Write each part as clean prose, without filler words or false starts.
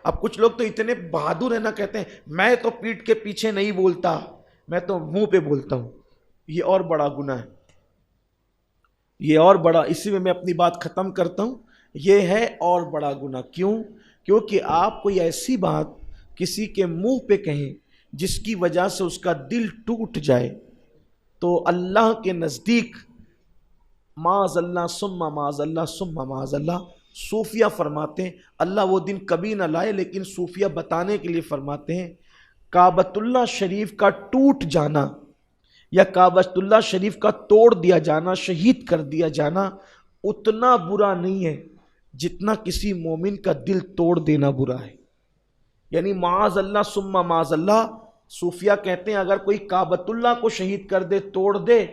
اب کچھ لوگ تو اتنے بہادر ہیں نا، کہتے ہیں میں تو پیٹھ کے پیچھے نہیں بولتا، میں تو منہ پہ بولتا ہوں. یہ اور بڑا گناہ ہے، یہ اور بڑا. اسی میں اپنی بات ختم کرتا ہوں. یہ ہے اور بڑا گناہ. کیوں؟ کیونکہ آپ کوئی ایسی بات کسی کے منہ پہ کہیں جس کی وجہ سے اس کا دل ٹوٹ جائے، تو اللہ کے نزدیک معاذ اللہ ثم معاذ اللہ ثم معاذ اللہ. صوفیہ فرماتے ہیں، اللہ وہ دن کبھی نہ لائے، لیکن صوفیہ بتانے کے لیے فرماتے ہیں کعبۃ اللہ شریف کا ٹوٹ جانا یا کعبۃ اللہ شریف کا توڑ دیا جانا، شہید کر دیا جانا اتنا برا نہیں ہے جتنا کسی مومن کا دل توڑ دینا برا ہے. یعنی معاذ اللہ ثم معاذ اللہ. صوفیہ کہتے ہیں اگر کوئی کعبۃ اللہ کو شہید کر دے، توڑ دے،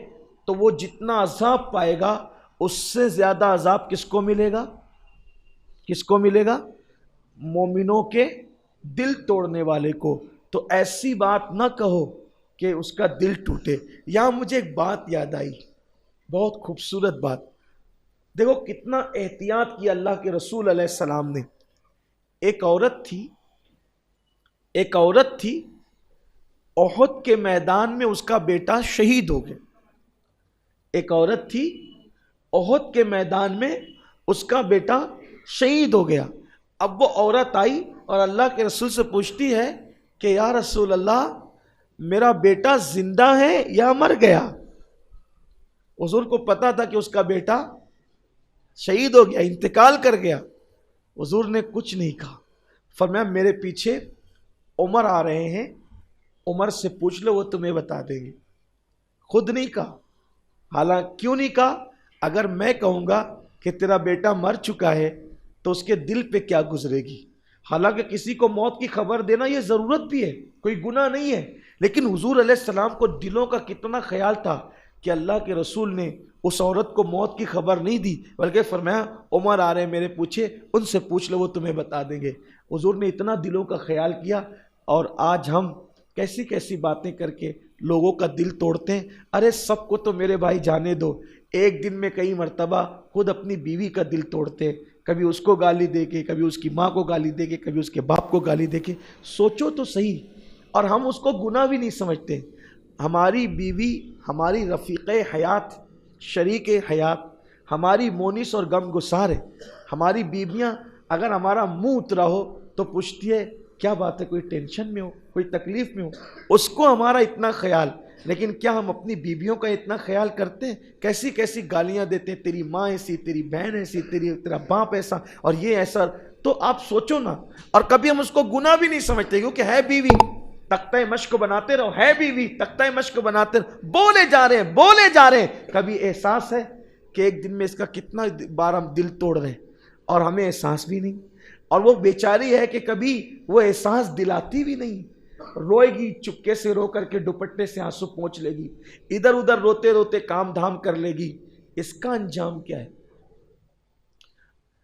تو وہ جتنا عذاب پائے گا اس سے زیادہ عذاب کس کو ملے گا؟ کس کو ملے گا؟ مومنوں کے دل توڑنے والے کو. تو ایسی بات نہ کہو کہ اس کا دل ٹوٹے. یہاں مجھے ایک بات یاد آئی، بہت خوبصورت بات. دیکھو کتنا احتیاط کیا اللہ کے رسول علیہ السلام نے. ایک عورت تھی احد کے میدان میں، اس کا بیٹا شہید ہو گیا. ایک عورت تھی احد کے میدان میں، اس کا بیٹا شہید ہو گیا. اب وہ عورت آئی اور اللہ کے رسول سے پوچھتی ہے کہ یا رسول اللہ، میرا بیٹا زندہ ہے یا مر گیا؟ حضور کو پتا تھا کہ اس کا بیٹا شہید ہو گیا، انتقال کر گیا. حضور نے کچھ نہیں کہا، فرمایا میرے پیچھے عمر آ رہے ہیں، عمر سے پوچھ لو، وہ تمہیں بتا دیں گے. خود نہیں کہا. حالانکہ کیوں نہیں کہا؟ اگر میں کہوں گا کہ تیرا بیٹا مر چکا ہے تو اس کے دل پہ کیا گزرے گی. حالانکہ کسی کو موت کی خبر دینا یہ ضرورت بھی ہے، کوئی گناہ نہیں ہے، لیکن حضور علیہ السلام کو دلوں کا کتنا خیال تھا کہ اللہ کے رسول نے اس عورت کو موت کی خبر نہیں دی، بلکہ فرمایا عمر آ رہے ہیں میرے پوچھے، ان سے پوچھ لو، وہ تمہیں بتا دیں گے. حضور نے اتنا دلوں کا خیال کیا. اور آج ہم کیسی کیسی باتیں کر کے لوگوں کا دل توڑتے ہیں. ارے سب کو تو میرے بھائی جانے دو، ایک دن میں کئی مرتبہ خود اپنی بیوی کا دل توڑتے، کبھی اس کو گالی دے کے، کبھی اس کی ماں کو گالی دے کے، کبھی اس کے باپ کو گالی دے کے. سوچو تو صحیح. اور ہم اس کو گناہ بھی نہیں سمجھتے. ہماری بیوی ہماری رفیق حیات، شریک حیات، ہماری مونس اور غم گسار ہے. ہماری بیویاں اگر ہمارا منہ اترا ہو تو پوچھتی ہے کیا بات ہے، کوئی ٹینشن میں ہو، کوئی تکلیف میں ہو، اس کو ہمارا اتنا خیال. لیکن کیا ہم اپنی بیویوں کا اتنا خیال کرتے ہیں؟ کیسی کیسی گالیاں دیتے ہیں، تیری ماں ایسی، تیری بہن ایسی، تیرا باپ ایسا، اور یہ ایسا. تو آپ سوچو نا. اور کبھی ہم اس کو گناہ بھی نہیں سمجھتے، کیونکہ ہے بیوی، تختہ مشق بناتے رہو، ہے بیوی، تختہ مشق بناتے رہو، بولے جا رہے ہیں. کبھی احساس ہے کہ ایک دن میں اس کا کتنا بار ہم دل توڑ رہے ہیں اور ہمیں احساس بھی نہیں. اور وہ بیچاری ہے کہ کبھی وہ احساس دلاتی بھی نہیں. روئے گی، چپکے سے رو کر کے دوپٹے سے آنسو پونچھ لے گی، ادھر ادھر روتے روتے کام دھام کر لے گی. اس کا انجام کیا ہے؟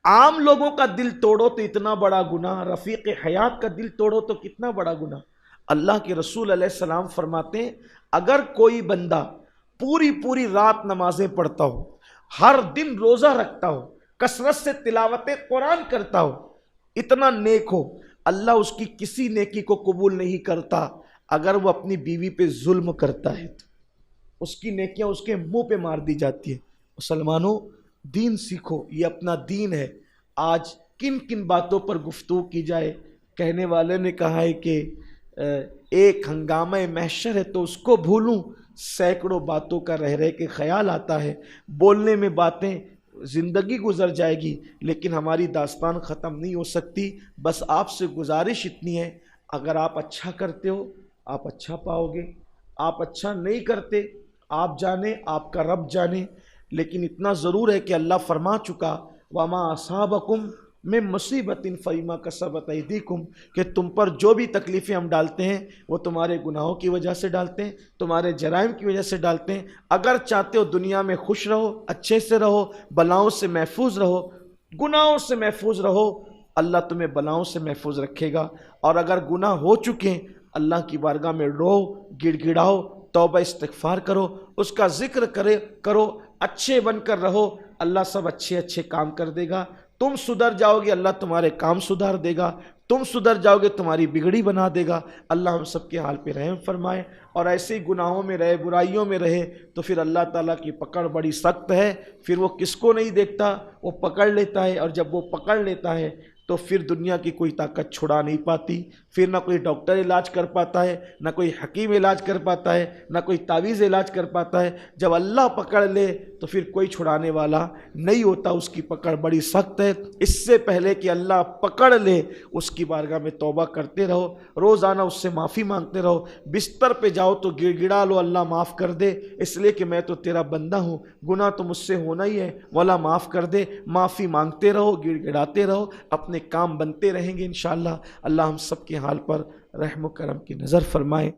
عام لوگوں کا دل توڑو تو اتنا بڑا گناہ، رفیق حیات کا دل توڑو تو کتنا بڑا گناہ. اللہ کے رسول علیہ السلام فرماتے ہیں اگر کوئی بندہ پوری رات نمازیں پڑھتا ہو، ہر دن روزہ رکھتا ہو، کثرت سے تلاوت قرآن کرتا ہو، اتنا نیک ہو، اللہ اس کی کسی نیکی کو قبول نہیں کرتا. اگر وہ اپنی بیوی پہ ظلم کرتا ہے تو اس کی نیکیاں اس کے منہ پہ مار دی جاتی ہیں. مسلمانوں، دین سیکھو، یہ اپنا دین ہے. آج کن کن باتوں پر گفتگو کی جائے. کہنے والے نے کہا ہے کہ ایک ہنگامہ محشر ہے تو اس کو بھولوں، سینکڑوں باتوں کا رہ کے خیال آتا ہے. بولنے میں باتیں زندگی گزر جائے گی لیکن ہماری داستان ختم نہیں ہو سکتی. بس آپ سے گزارش اتنی ہے، اگر آپ اچھا کرتے ہو آپ اچھا پاؤ گے، آپ اچھا نہیں کرتے آپ جانے، آپ کا رب جانے. لیکن اتنا ضرور ہے کہ اللہ فرما چکا وَمَا أَصَابَكُم مِّن مُّصِيبَةٍ فَبِمَا كَسَبَتْ أَيْدِيكُم، کہ تم پر جو بھی تکلیفیں ہم ڈالتے ہیں وہ تمہارے گناہوں کی وجہ سے ڈالتے ہیں، تمہارے جرائم کی وجہ سے ڈالتے ہیں. اگر چاہتے ہو دنیا میں خوش رہو، اچھے سے رہو، بلاؤں سے محفوظ رہو، گناہوں سے محفوظ رہو، اللہ تمہیں بلاؤں سے محفوظ رکھے گا. اور اگر گناہ ہو چکے ہیں اللہ کی بارگاہ میں رو، گڑ گڑاؤ، توبہ استغفار کرو، اس کا ذکر کرو، اچھے بن کر رہو، اللہ سب اچھے اچھے کام کر دے گا. تم سدھر جاؤ گے، اللہ تمہارے کام سدھار دے گا. تم سدھر جاؤ گے تمہاری بگڑی بنا دے گا۔ اللہ ہم سب کے حال پہ رحم فرمائے، اور ایسے ہی گناہوں میں رہے، برائیوں میں رہے تو پھر اللہ تعالیٰ کی پکڑ بڑی سخت ہے، پھر وہ کس کو نہیں دیکھتا، وہ پکڑ لیتا ہے، اور جب وہ پکڑ لیتا ہے تو پھر دنیا کی کوئی طاقت چھڑا نہیں پاتی، پھر نہ کوئی ڈاکٹر علاج کر پاتا ہے، نہ کوئی حکیم علاج کر پاتا ہے، نہ کوئی تعویذ علاج کر پاتا ہے۔ جب اللہ پکڑ لے تو پھر کوئی چھڑانے والا نہیں ہوتا، اس کی پکڑ بڑی سخت ہے۔ اس سے پہلے کہ اللہ پکڑ لے اس کی بارگاہ میں توبہ کرتے رہو، روزانہ اس سے معافی مانگتے رہو، بستر پہ جاؤ تو گڑ گڑا لو اللہ معاف کر دے، اس لیے کہ میں تو تیرا بندہ ہوں، گناہ تو مجھ سے ہونا ہی ہے، مولا معاف کر دے۔ معافی مانگتے رہو، گڑ گڑاتے رہو، اپنے کام بنتے رہیں گے انشاءاللہ۔ اللہ ہم سب کے حال پر رحم و کرم کی نظر فرمائے۔